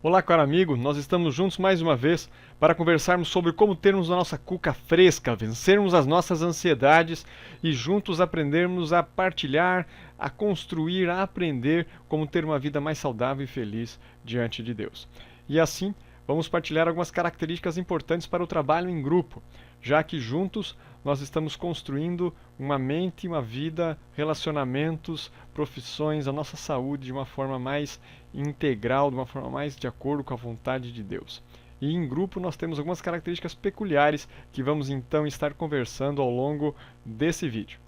Olá, caro amigo, nós estamos juntos mais uma vez para conversarmos sobre como termos a nossa cuca fresca, vencermos as nossas ansiedades e juntos aprendermos a partilhar, a construir, a aprender como ter uma vida mais saudável e feliz diante de Deus. E assim, vamos partilhar algumas características importantes para o trabalho em grupo, já que juntos nós estamos construindo uma mente, uma vida, relacionamentos, profissões, a nossa saúde de uma forma mais integral, de uma forma mais de acordo com a vontade de Deus. E em grupo nós temos algumas características peculiares que vamos então estar conversando ao longo desse vídeo.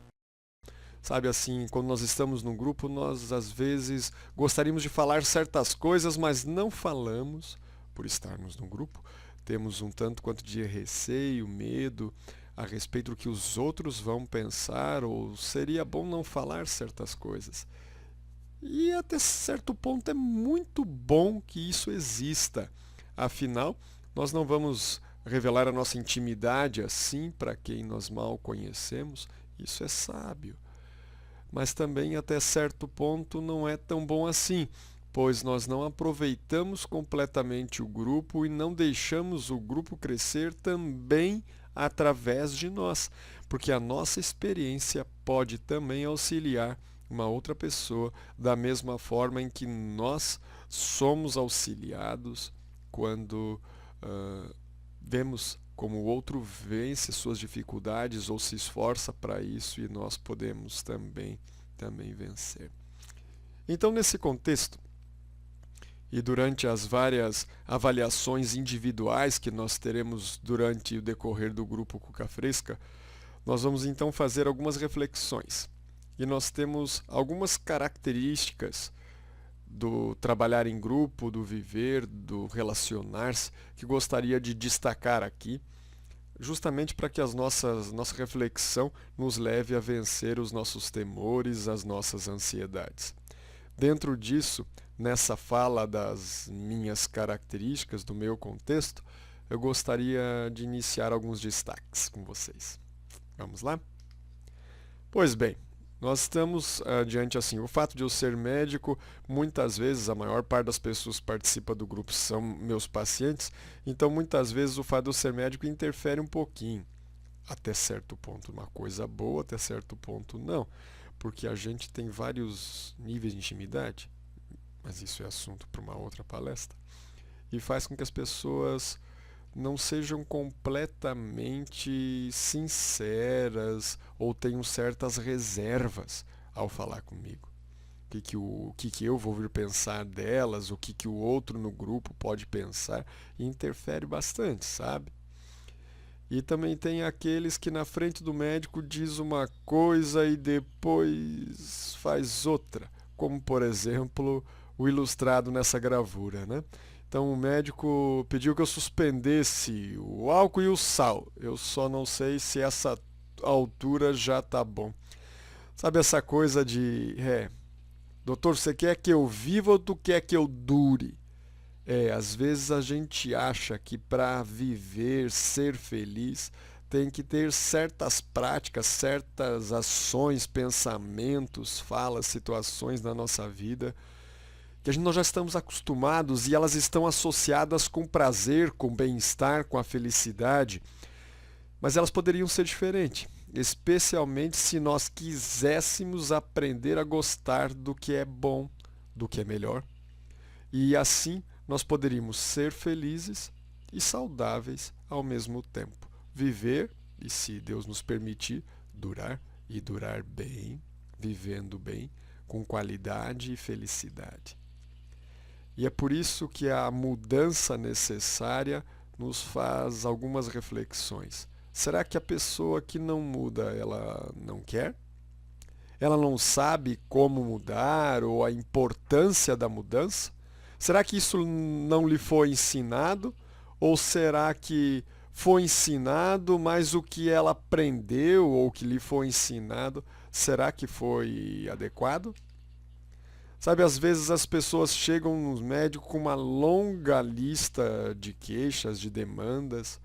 Sabe assim, quando nós estamos num grupo, nós às vezes gostaríamos de falar certas coisas, mas não falamos por estarmos num grupo. Temos um tanto quanto de receio, medo a respeito do que os outros vão pensar, ou seria bom não falar certas coisas. E até certo ponto é muito bom que isso exista. Afinal, nós não vamos revelar a nossa intimidade assim para quem nós mal conhecemos. Isso é sábio. Mas também até certo ponto não é tão bom assim, pois nós não aproveitamos completamente o grupo e não deixamos o grupo crescer também através de nós, porque a nossa experiência pode também auxiliar uma outra pessoa da mesma forma em que nós somos auxiliados quando vemos como o outro vence suas dificuldades ou se esforça para isso e nós podemos também vencer. Então, nesse contexto, e durante as várias avaliações individuais que nós teremos durante o decorrer do grupo Cuca Fresca, nós vamos então fazer algumas reflexões. E nós temos algumas características do trabalhar em grupo, do viver, do relacionar-se, que gostaria de destacar aqui, justamente para que nossa reflexão nos leve a vencer os nossos temores, as nossas ansiedades. Dentro disso, nessa fala das minhas características, do meu contexto, eu gostaria de iniciar alguns destaques com vocês. Vamos lá? Pois bem, nós estamos diante assim, o fato de eu ser médico, muitas vezes a maior parte das pessoas que participam do grupo são meus pacientes, então muitas vezes o fato de eu ser médico interfere um pouquinho, até certo ponto uma coisa boa, até certo ponto não, porque a gente tem vários níveis de intimidade, mas isso é assunto para uma outra palestra, e faz com que as pessoas não sejam completamente sinceras ou tenham certas reservas ao falar comigo. O que eu vou vir pensar delas, o que o outro no grupo pode pensar, interfere bastante, sabe? E também tem aqueles que na frente do médico diz uma coisa e depois faz outra, como por exemplo o ilustrado nessa gravura, né? Então o médico pediu que eu suspendesse o álcool e o sal. Eu só não sei se essa altura já tá bom. Sabe essa coisa de, doutor, você quer que eu viva ou tu quer que eu dure? Às vezes a gente acha que para viver, ser feliz, tem que ter certas práticas, certas ações, pensamentos, falas, situações na nossa vida que nós já estamos acostumados e elas estão associadas com prazer, com bem-estar, com a felicidade, mas elas poderiam ser diferentes, especialmente se nós quiséssemos aprender a gostar do que é bom, do que é melhor. E assim nós poderíamos ser felizes e saudáveis ao mesmo tempo. Viver, e se Deus nos permitir, durar e durar bem, vivendo bem, com qualidade e felicidade. E é por isso que a mudança necessária nos faz algumas reflexões. Será que a pessoa que não muda, ela não quer? Ela não sabe como mudar ou a importância da mudança? Será que isso não lhe foi ensinado? Ou será que foi ensinado, mas o que ela aprendeu ou que lhe foi ensinado, será que foi adequado? Sabe, às vezes as pessoas chegam no médico com uma longa lista de queixas, de demandas,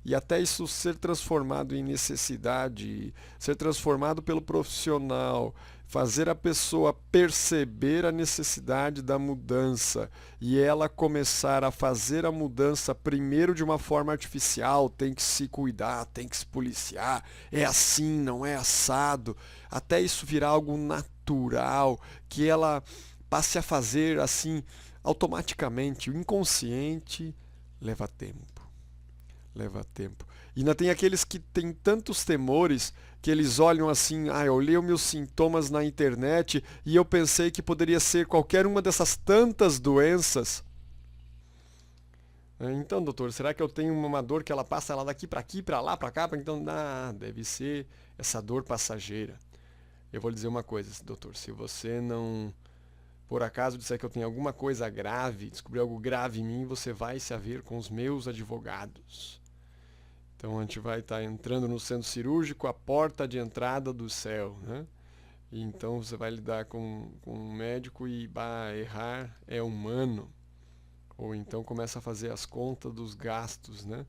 e até isso ser transformado em necessidade, ser transformado pelo profissional, fazer a pessoa perceber a necessidade da mudança e ela começar a fazer a mudança primeiro de uma forma artificial, tem que se cuidar, tem que se policiar, é assim, não é assado, até isso virar algo natural, que ela passe a fazer assim automaticamente. O inconsciente leva tempo. Leva tempo. E ainda tem aqueles que têm tantos temores que eles olham assim, eu olhei os meus sintomas na internet e eu pensei que poderia ser qualquer uma dessas tantas doenças. Então, doutor, será que eu tenho uma dor que ela passa lá daqui para aqui, para lá, para cá? Então, deve ser essa dor passageira. Eu vou lhe dizer uma coisa, doutor, se você não, por acaso, disser que eu tenho alguma coisa grave, descobrir algo grave em mim, você vai se haver com os meus advogados. Então a gente vai estar entrando no centro cirúrgico, a porta de entrada do céu, né? E então você vai lidar com um médico e errar é humano. Ou então começa a fazer as contas dos gastos, né?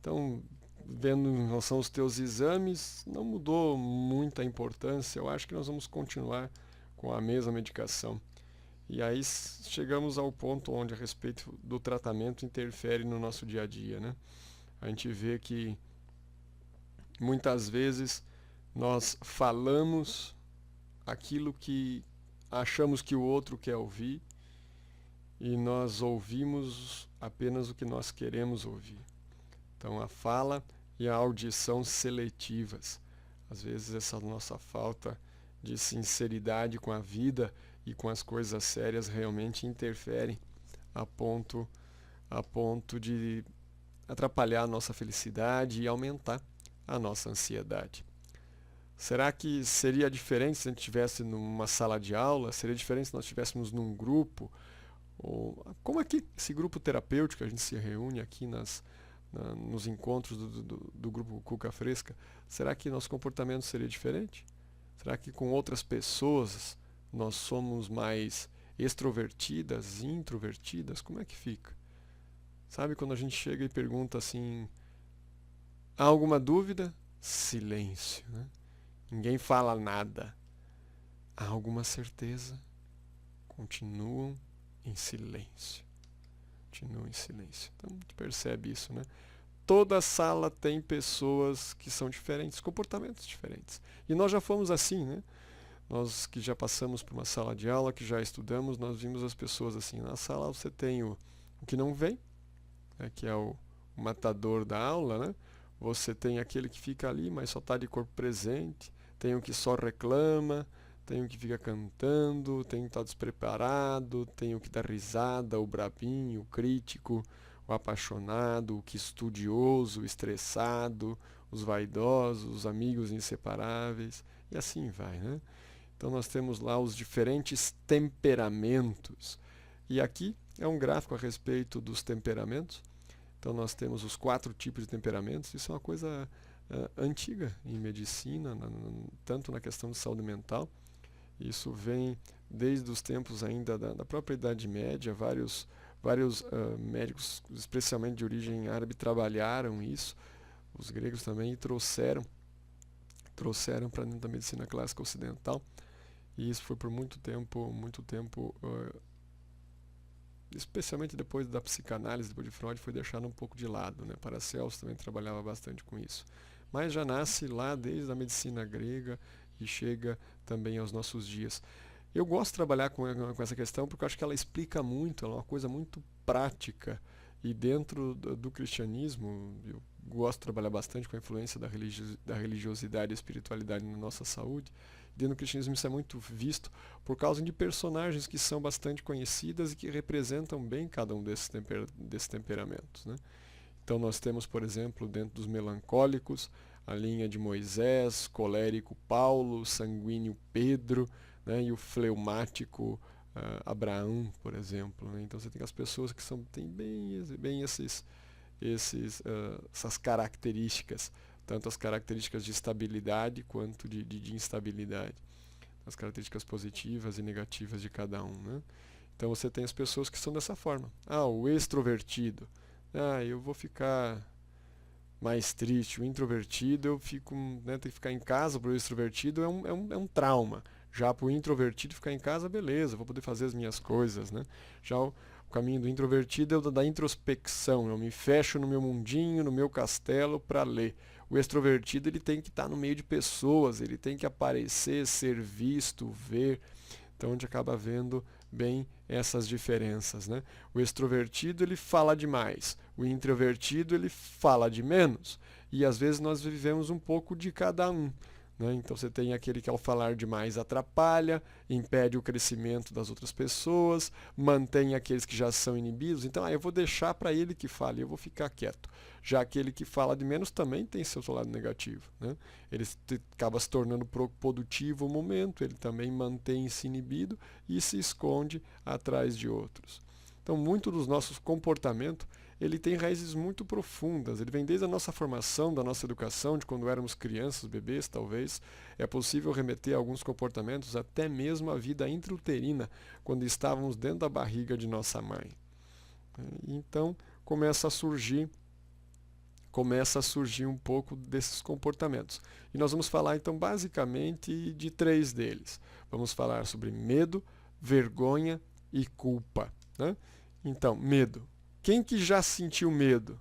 Então, vendo em relação aos teus exames, não mudou muita importância. Eu acho que nós vamos continuar com a mesma medicação. E aí chegamos ao ponto onde a respeito do tratamento interfere no nosso dia a dia, né? A gente vê que muitas vezes nós falamos aquilo que achamos que o outro quer ouvir e nós ouvimos apenas o que nós queremos ouvir. Então a fala e a audição seletivas. Às vezes essa nossa falta de sinceridade com a vida e com as coisas sérias realmente interferem a ponto de atrapalhar a nossa felicidade e aumentar a nossa ansiedade. Será que seria diferente se a gente estivesse numa sala de aula? Seria diferente se nós estivéssemos num grupo? Ou, como aqui, esse grupo terapêutico, a gente se reúne aqui nos encontros do grupo Cuca Fresca, será que nosso comportamento seria diferente? Será que com outras pessoas nós somos mais extrovertidas, introvertidas? Como é que fica? Sabe quando a gente chega e pergunta assim, há alguma dúvida? Silêncio, né? Ninguém fala nada. Há alguma certeza? Continuam em silêncio. Continuam em silêncio. Então, a gente percebe isso, né? Toda sala tem pessoas que são diferentes, comportamentos diferentes. E nós já fomos assim, né? Nós que já passamos por uma sala de aula, que já estudamos, nós vimos as pessoas assim. Na sala você tem o que não vem, que é o matador da aula, né? Você tem aquele que fica ali, mas só está de corpo presente. Tem o que só reclama, tem o que fica cantando, tem o que está despreparado, tem o que dá risada, o brabinho, o crítico, o apaixonado, o que estudioso, o estressado, os vaidosos, os amigos inseparáveis, e assim vai, né? Então nós temos lá os diferentes temperamentos. E aqui é um gráfico a respeito dos temperamentos. Então nós temos os 4 tipos de temperamentos. Isso é uma coisa antiga em medicina, tanto na questão de saúde mental. Isso vem desde os tempos ainda da própria Idade Média. Vários médicos, especialmente de origem árabe, trabalharam isso. Os gregos também trouxeram para dentro da medicina clássica ocidental. E isso foi por muito tempo, especialmente depois da psicanálise, depois de Freud, foi deixado um pouco de lado, né? Paracelso também trabalhava bastante com isso. Mas já nasce lá desde a medicina grega e chega também aos nossos dias. Eu gosto de trabalhar com essa questão porque eu acho que ela explica muito, ela é uma coisa muito prática. E dentro do cristianismo, eu gosto de trabalhar bastante com a influência da religiosidade e espiritualidade na nossa saúde. Dentro do cristianismo isso é muito visto por causa de personagens que são bastante conhecidas e que representam bem cada um desses temperamentos, né? Então nós temos, por exemplo, dentro dos melancólicos, a linha de Moisés, colérico Paulo, sanguíneo Pedro, né? E o fleumático Abraão, por exemplo, né? Então você tem as pessoas que têm bem essas características, tanto as características de estabilidade quanto de instabilidade, as características positivas e negativas de cada um, né? Então você tem as pessoas que são dessa forma. O extrovertido. Eu vou ficar mais triste. O introvertido, eu fico, né, tem que ficar em casa. Para o extrovertido é um trauma. Já para o introvertido, ficar em casa, beleza, vou poder fazer as minhas coisas, né? Já o caminho do introvertido é o da introspecção. Eu me fecho no meu mundinho, no meu castelo para ler. O extrovertido, ele tem que estar no meio de pessoas, ele tem que aparecer, ser visto, ver. Então a gente acaba vendo bem essas diferenças, né? O extrovertido, ele fala demais. O introvertido, ele fala de menos. E às vezes nós vivemos um pouco de cada um, né? Então você tem aquele que ao falar demais atrapalha, impede o crescimento das outras pessoas, mantém aqueles que já são inibidos. Então eu vou deixar para ele que fale, eu vou ficar quieto. Já aquele que fala de menos também tem seu lado negativo, né? Ele acaba se tornando produtivo no momento, ele também mantém-se inibido e se esconde atrás de outros. Então, muito dos nossos comportamentos, ele tem raízes muito profundas. Ele vem desde a nossa formação, da nossa educação, de quando éramos crianças, bebês, talvez. É possível remeter a alguns comportamentos até mesmo à vida intrauterina, quando estávamos dentro da barriga de nossa mãe. Então, começa a surgir um pouco desses comportamentos. E nós vamos falar, então, basicamente de 3 deles. Vamos falar sobre medo, vergonha e culpa, né? Então, medo. Quem que já sentiu medo?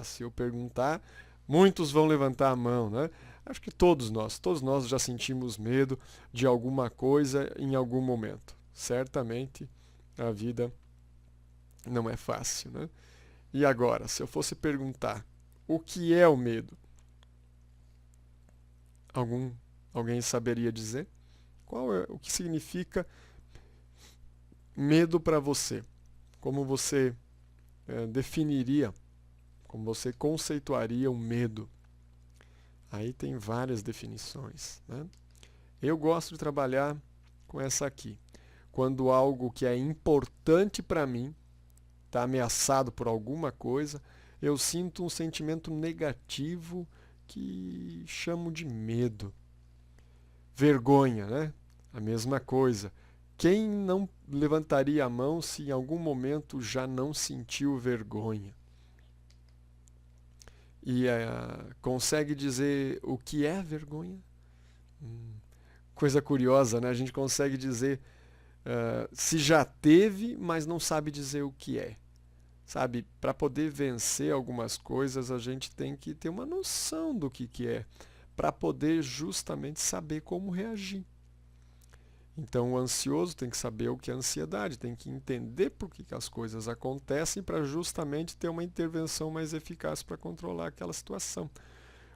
Se eu perguntar, muitos vão levantar a mão, né? Acho que todos nós já sentimos medo de alguma coisa em algum momento. Certamente a vida não é fácil, né? E agora, se eu fosse perguntar, o que é o medo? Alguém saberia dizer? O que significa medo para você? Como você definiria, como você conceituaria o medo? Aí tem várias definições, né? Eu gosto de trabalhar com essa aqui. Quando algo que é importante para mim está ameaçado por alguma coisa, eu sinto um sentimento negativo que chamo de medo. Vergonha, né? A mesma coisa. Quem não levantaria a mão se em algum momento já não sentiu vergonha? E consegue dizer o que é vergonha? Coisa curiosa, né? A gente consegue dizer se já teve, mas não sabe dizer o que é. Sabe, para poder vencer algumas coisas, a gente tem que ter uma noção do que é, para poder justamente saber como reagir. Então, o ansioso tem que saber o que é ansiedade, tem que entender por que as coisas acontecem para justamente ter uma intervenção mais eficaz para controlar aquela situação.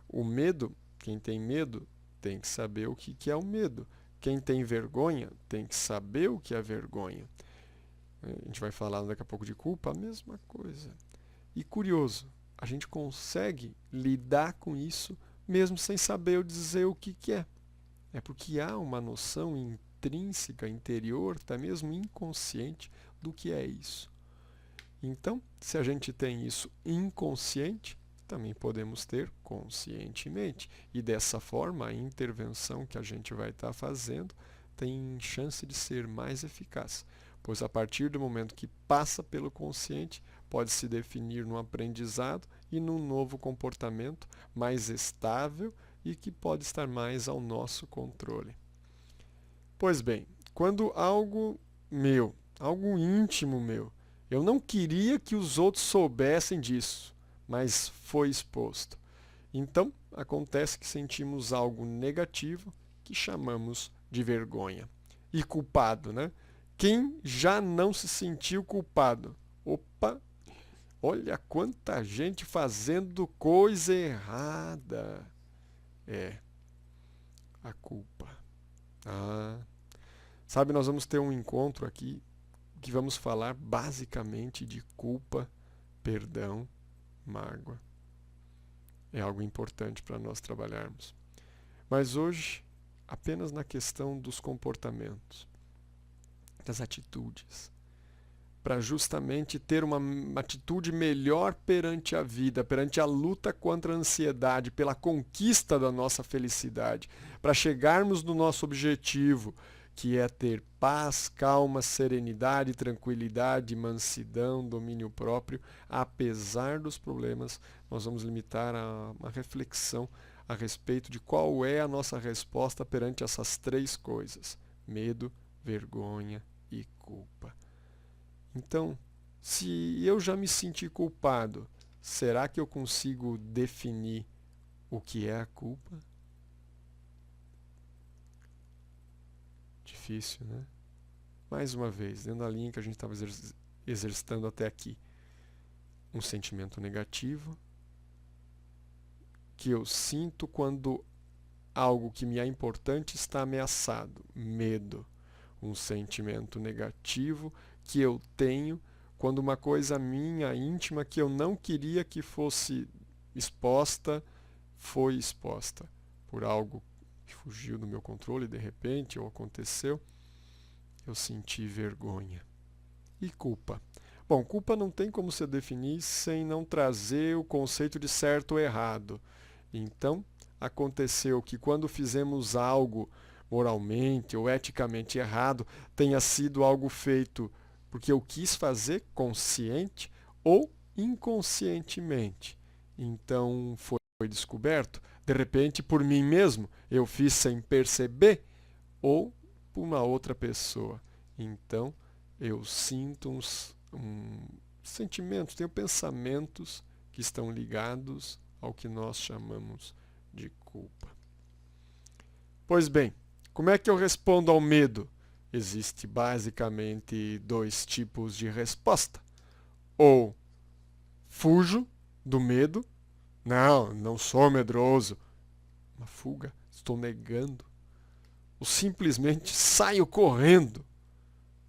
O medo, quem tem medo, tem que saber o que é o medo. Quem tem vergonha, tem que saber o que é vergonha. A gente vai falar daqui a pouco de culpa, a mesma coisa. E curioso, a gente consegue lidar com isso mesmo sem saber dizer o que é. É porque há uma noção intrínseca, interior, até mesmo inconsciente, do que é isso. Então, se a gente tem isso inconsciente, também podemos ter conscientemente. E dessa forma, a intervenção que a gente vai estar fazendo tem chance de ser mais eficaz. Pois a partir do momento que passa pelo consciente, pode se definir num aprendizado e num novo comportamento mais estável e que pode estar mais ao nosso controle. Pois bem, quando algo meu, algo íntimo meu, eu não queria que os outros soubessem disso, mas foi exposto. Então, acontece que sentimos algo negativo que chamamos de vergonha. E culpado, né? Quem já não se sentiu culpado? Opa, olha quanta gente fazendo coisa errada. A culpa. Sabe, nós vamos ter um encontro aqui que vamos falar basicamente de culpa, perdão, mágoa. É algo importante para nós trabalharmos. Mas hoje, apenas na questão dos comportamentos, das atitudes, para justamente ter uma atitude melhor perante a vida, perante a luta contra a ansiedade, pela conquista da nossa felicidade, para chegarmos no nosso objetivo, que é ter paz, calma, serenidade, tranquilidade, mansidão, domínio próprio. Apesar dos problemas, nós vamos limitar a uma reflexão a respeito de qual é a nossa resposta perante essas três coisas: medo, vergonha e culpa. Então, se eu já me senti culpado, será que eu consigo definir o que é a culpa? Difícil, né? Mais uma vez, dentro da linha que a gente estava exercitando até aqui. Um sentimento negativo que eu sinto quando algo que me é importante está ameaçado. Medo. Um sentimento negativo que eu tenho quando uma coisa minha, íntima, que eu não queria que fosse exposta, foi exposta por algo que fugiu do meu controle de repente, ou aconteceu. Eu senti vergonha. E culpa? Bom, culpa não tem como se definir sem não trazer o conceito de certo ou errado. Então, aconteceu que quando fizemos algo moralmente ou eticamente errado, tenha sido algo feito porque eu quis fazer consciente ou inconscientemente. Então, foi descoberto, de repente, por mim mesmo, eu fiz sem perceber, ou por uma outra pessoa. Então, eu sinto sentimentos, tenho pensamentos que estão ligados ao que nós chamamos de culpa. Pois bem, como é que eu respondo ao medo? Existe basicamente dois tipos de resposta. Ou fujo do medo. Não, não sou medroso. Uma fuga, estou negando. Ou simplesmente saio correndo.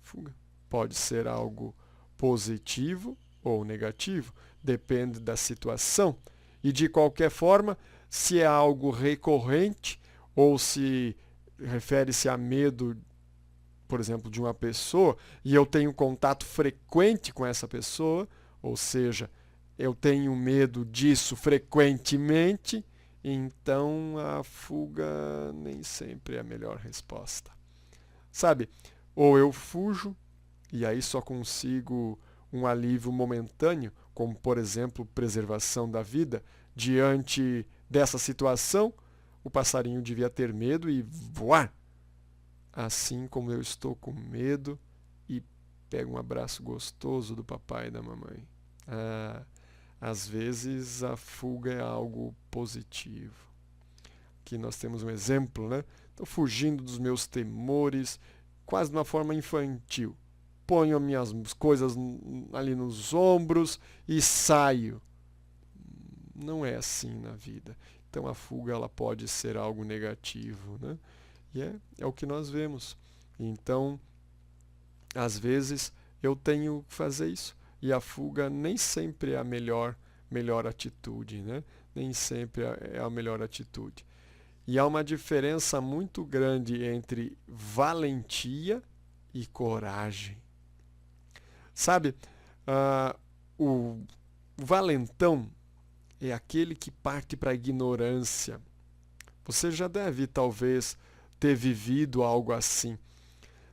Fuga pode ser algo positivo ou negativo, depende da situação. E de qualquer forma, se é algo recorrente ou se refere-se a medo, por exemplo, de uma pessoa, e eu tenho contato frequente com essa pessoa, ou seja, eu tenho medo disso frequentemente, então a fuga nem sempre é a melhor resposta. Sabe, ou eu fujo e aí só consigo um alívio momentâneo, como por exemplo preservação da vida. Diante dessa situação, o passarinho devia ter medo e voar. Assim como eu estou com medo e pego um abraço gostoso do papai e da mamãe. Às vezes a fuga é algo positivo. Aqui nós temos um exemplo, né? Estou fugindo dos meus temores, quase de uma forma infantil. Ponho minhas coisas ali nos ombros e saio. Não é assim na vida. Então a fuga ela pode ser algo negativo, né? E é o que nós vemos. Então, às vezes, eu tenho que fazer isso. E a fuga nem sempre é a melhor atitude, né? Nem sempre é a melhor atitude. E há uma diferença muito grande entre valentia e coragem. Sabe, o valentão é aquele que parte para a ignorância. Você já deve, talvez, ter vivido algo assim.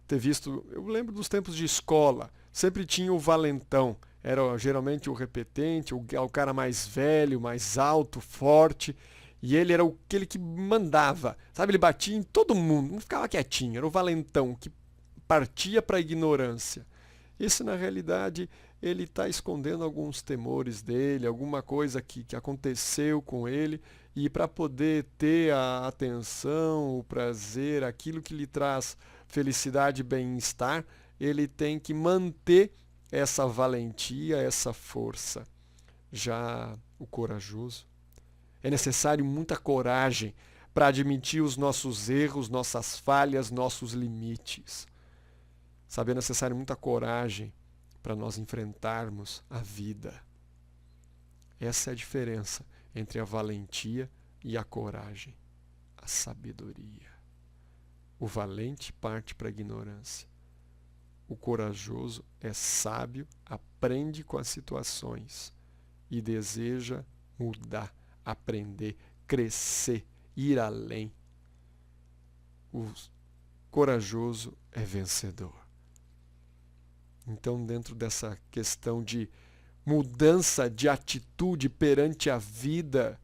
Ter visto, eu lembro dos tempos de escola, sempre tinha o valentão. Era geralmente o repetente, o cara mais velho, mais alto, forte. E ele era aquele que mandava, sabe? Ele batia em todo mundo, não ficava quietinho. Era o valentão que partia para a ignorância. Esse, na realidade, ele está escondendo alguns temores dele, alguma coisa que aconteceu com ele, e para poder ter a atenção, o prazer, aquilo que lhe traz felicidade e bem-estar, ele tem que manter essa valentia, essa força. Já o corajoso, é necessário muita coragem para admitir os nossos erros, nossas falhas, nossos limites. Sabe, é necessário muita coragem para nós enfrentarmos a vida. Essa é a diferença entre a valentia e a coragem, a sabedoria. O valente parte para a ignorância. O corajoso é sábio, aprende com as situações e deseja mudar, aprender, crescer, ir além. O corajoso é vencedor. Então, dentro dessa questão de mudança de atitude perante a vida,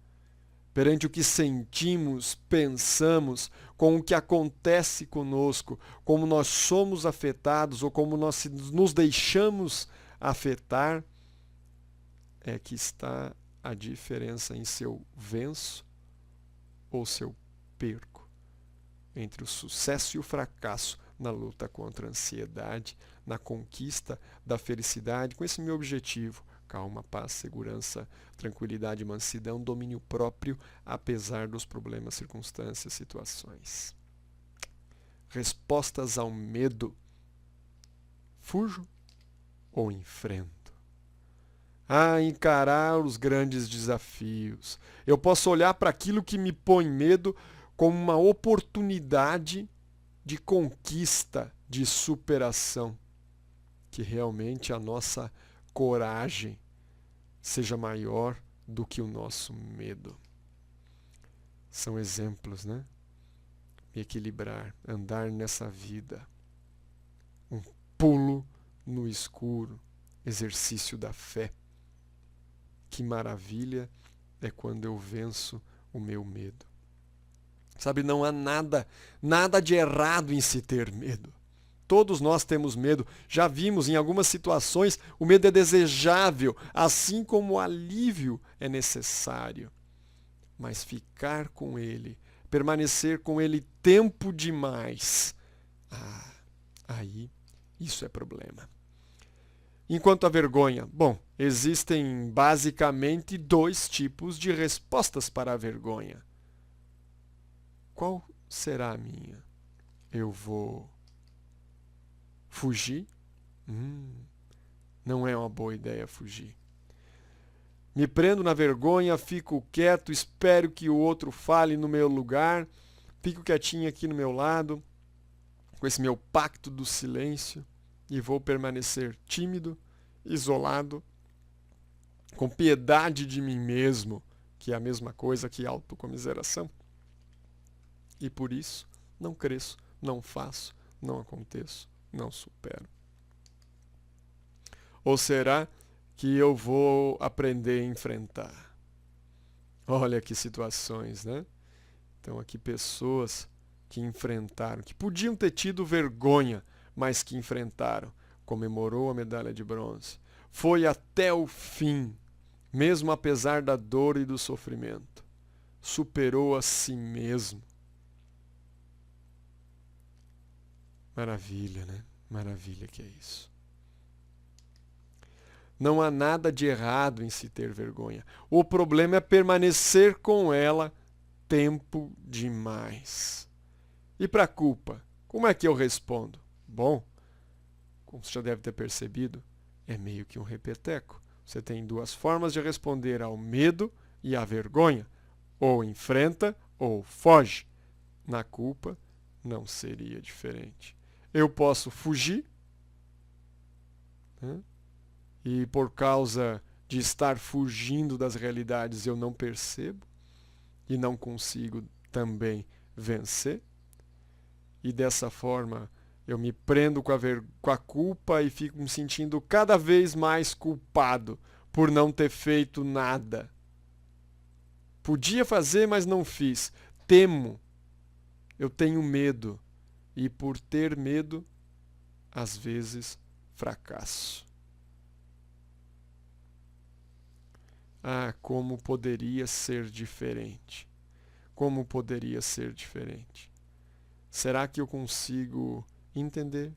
perante o que sentimos, pensamos, com o que acontece conosco, como nós somos afetados ou como nós nos deixamos afetar, é que está a diferença em se eu venço ou se eu perco, entre o sucesso e o fracasso na luta contra a ansiedade, na conquista da felicidade, com esse meu objetivo: calma, paz, segurança, tranquilidade, mansidão, domínio próprio, apesar dos problemas, circunstâncias, situações. Respostas ao medo: fujo ou enfrento? Encarar os grandes desafios. Eu posso olhar para aquilo que me põe medo como uma oportunidade de conquista, de superação. Que realmente a nossa coragem seja maior do que o nosso medo. São exemplos, né? Me equilibrar, andar nessa vida. Um pulo no escuro, exercício da fé. Que maravilha é quando eu venço o meu medo. Sabe, não há nada de errado em se ter medo. Todos nós temos medo. Já vimos em algumas situações, o medo é desejável, assim como o alívio é necessário. Mas ficar com ele, permanecer com ele tempo demais, aí isso é problema. Enquanto a vergonha, existem basicamente 2 tipos de respostas para a vergonha. Qual será a minha? Eu vou fugir? Não é uma boa ideia fugir. Me prendo na vergonha, fico quieto, espero que o outro fale no meu lugar, fico quietinho aqui no meu lado, com esse meu pacto do silêncio, e vou permanecer tímido, isolado, com piedade de mim mesmo, que é a mesma coisa que autocomiseração. E por isso não cresço, não faço, não aconteço, não supero. Ou será que eu vou aprender a enfrentar? Olha que situações, né? Então aqui pessoas que enfrentaram, que podiam ter tido vergonha, mas que enfrentaram. Comemorou a medalha de bronze. Foi até o fim, mesmo apesar da dor e do sofrimento. Superou a si mesmo. Maravilha, né? Maravilha que é isso. Não há nada de errado em se ter vergonha. O problema é permanecer com ela tempo demais. E para a culpa, como é que eu respondo? Bom, como você já deve ter percebido, é meio que um repeteco. Você tem 2 formas de responder ao medo e à vergonha. Ou enfrenta ou foge. Na culpa, não seria diferente. Eu posso fugir, né? E por causa de estar fugindo das realidades eu não percebo e não consigo também vencer. E dessa forma eu me prendo com a culpa e fico me sentindo cada vez mais culpado por não ter feito nada. Podia fazer, mas não fiz. Temo. Eu tenho medo. E por ter medo, às vezes fracasso. Como poderia ser diferente? Como poderia ser diferente? Será que eu consigo entender,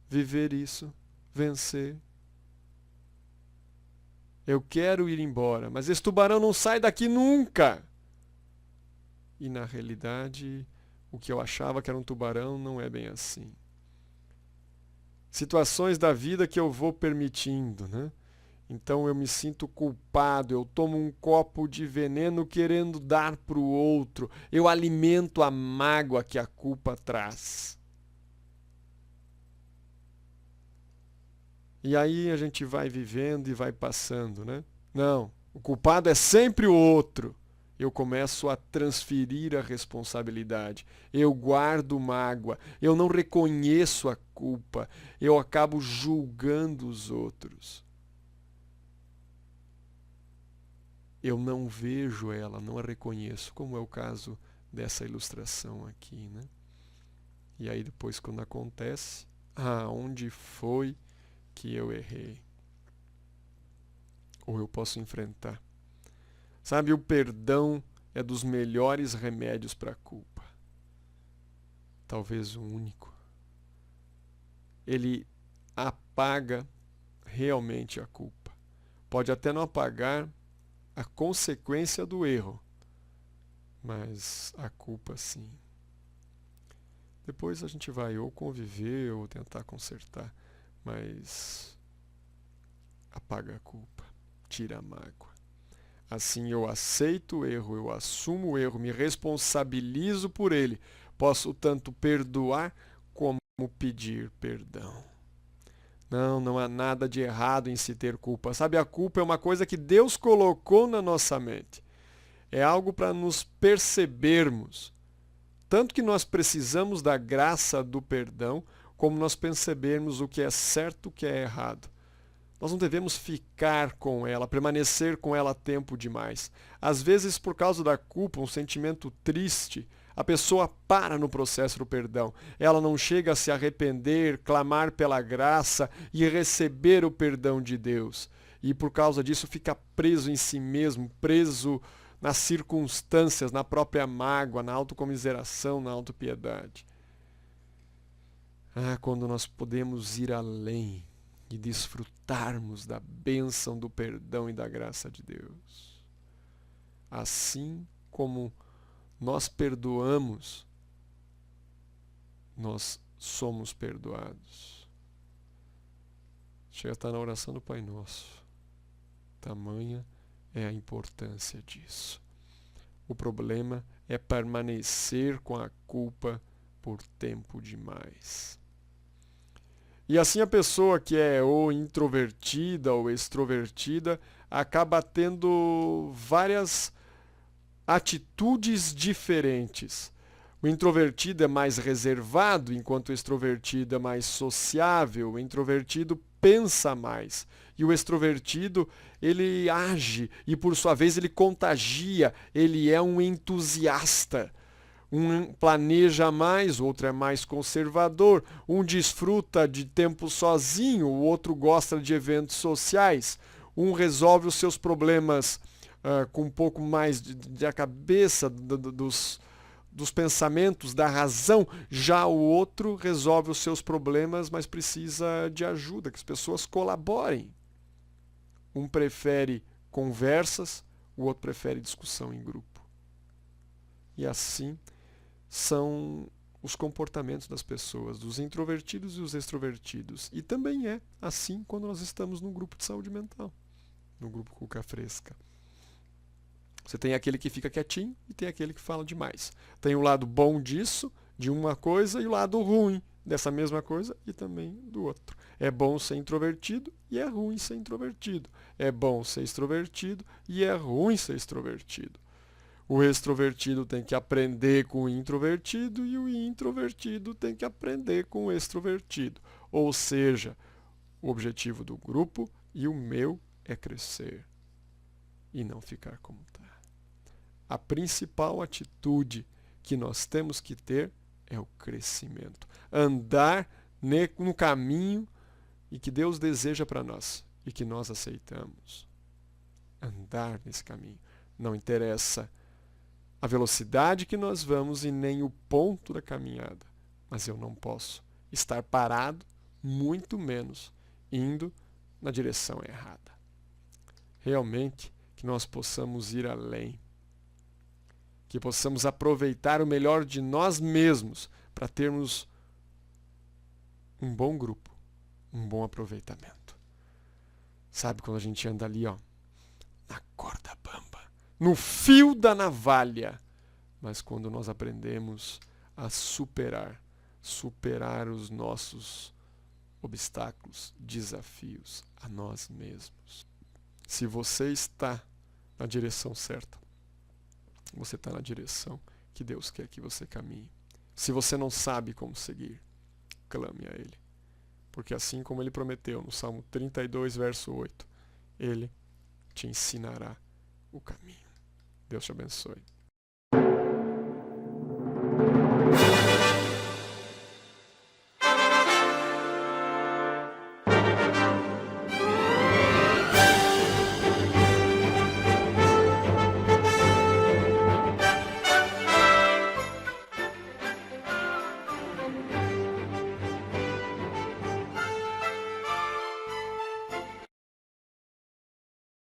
viver isso, vencer? Eu quero ir embora, mas esse tubarão não sai daqui nunca. E na realidade, o que eu achava que era um tubarão não é bem assim. Situações da vida que eu vou permitindo, né? Então eu me sinto culpado, eu tomo um copo de veneno querendo dar para o outro, eu alimento a mágoa que a culpa traz. E aí a gente vai vivendo e vai passando, né? Não, o culpado é sempre o outro. eu começo a transferir a responsabilidade. Eu guardo mágoa, eu não reconheço a culpa, eu acabo julgando os outros. Eu não vejo ela, não a reconheço, como é o caso dessa ilustração aqui, né? E aí depois, quando acontece, onde foi que eu errei? Ou eu posso enfrentar. Sabe, o perdão é dos melhores remédios para a culpa. Talvez o único. Ele apaga realmente a culpa. Pode até não apagar a consequência do erro, mas a culpa sim. Depois a gente vai ou conviver ou tentar consertar, mas apaga a culpa, tira a mágoa. Assim eu aceito o erro, eu assumo o erro, me responsabilizo por ele. Posso tanto perdoar como pedir perdão. Não há nada de errado em se ter culpa. Sabe, a culpa é uma coisa que Deus colocou na nossa mente. É algo para nos percebermos. Tanto que nós precisamos da graça do perdão, como nós percebermos o que é certo e o que é errado. Nós não devemos ficar com ela, permanecer com ela tempo demais. Às vezes, por causa da culpa, um sentimento triste, a pessoa para no processo do perdão. Ela não chega a se arrepender, clamar pela graça e receber o perdão de Deus. E por causa disso fica preso em si mesmo, preso nas circunstâncias, na própria mágoa, na autocomiseração, na autopiedade. Quando nós podemos ir além e desfrutarmos da bênção do perdão e da graça de Deus. Assim como nós perdoamos, nós somos perdoados. Chega a estar na oração do Pai Nosso. Tamanha é a importância disso. O problema é permanecer com a culpa por tempo demais. E assim a pessoa que é ou introvertida ou extrovertida acaba tendo várias atitudes diferentes. O introvertido é mais reservado, enquanto o extrovertido é mais sociável. O introvertido pensa mais. E o extrovertido, ele age e, por sua vez, ele contagia. Ele é um entusiasta. Um planeja mais, o outro é mais conservador. Um desfruta de tempo sozinho, o outro gosta de eventos sociais. Um resolve os seus problemas com um pouco mais de a cabeça dos pensamentos, da razão. Já o outro resolve os seus problemas, mas precisa de ajuda, que as pessoas colaborem. Um prefere conversas, o outro prefere discussão em grupo. E assim são os comportamentos das pessoas, dos introvertidos e os extrovertidos. E também é assim quando nós estamos num grupo de saúde mental, no grupo Cuca Fresca. Você tem aquele que fica quietinho e tem aquele que fala demais. Tem o lado bom disso, de uma coisa, e o lado ruim dessa mesma coisa e também do outro. É bom ser introvertido e é ruim ser introvertido. É bom ser extrovertido e é ruim ser extrovertido. O extrovertido tem que aprender com o introvertido e o introvertido tem que aprender com o extrovertido. Ou seja, o objetivo do grupo e o meu é crescer e não ficar como está. A principal atitude que nós temos que ter é o crescimento. Andar no caminho e que Deus deseja para nós e que nós aceitamos. Andar nesse caminho. Não interessa a velocidade que nós vamos e nem o ponto da caminhada. Mas eu não posso estar parado, muito menos indo na direção errada. Realmente que nós possamos ir além. Que possamos aproveitar o melhor de nós mesmos para termos um bom grupo, um bom aproveitamento. Sabe quando a gente anda ali, na corda bamba, no fio da navalha, mas quando nós aprendemos a superar os nossos obstáculos, desafios a nós mesmos. Se você está na direção certa, você está na direção que Deus quer que você caminhe. Se você não sabe como seguir, clame a Ele. Porque assim como Ele prometeu no Salmo 32, verso 8, Ele te ensinará o caminho. Deus te abençoe.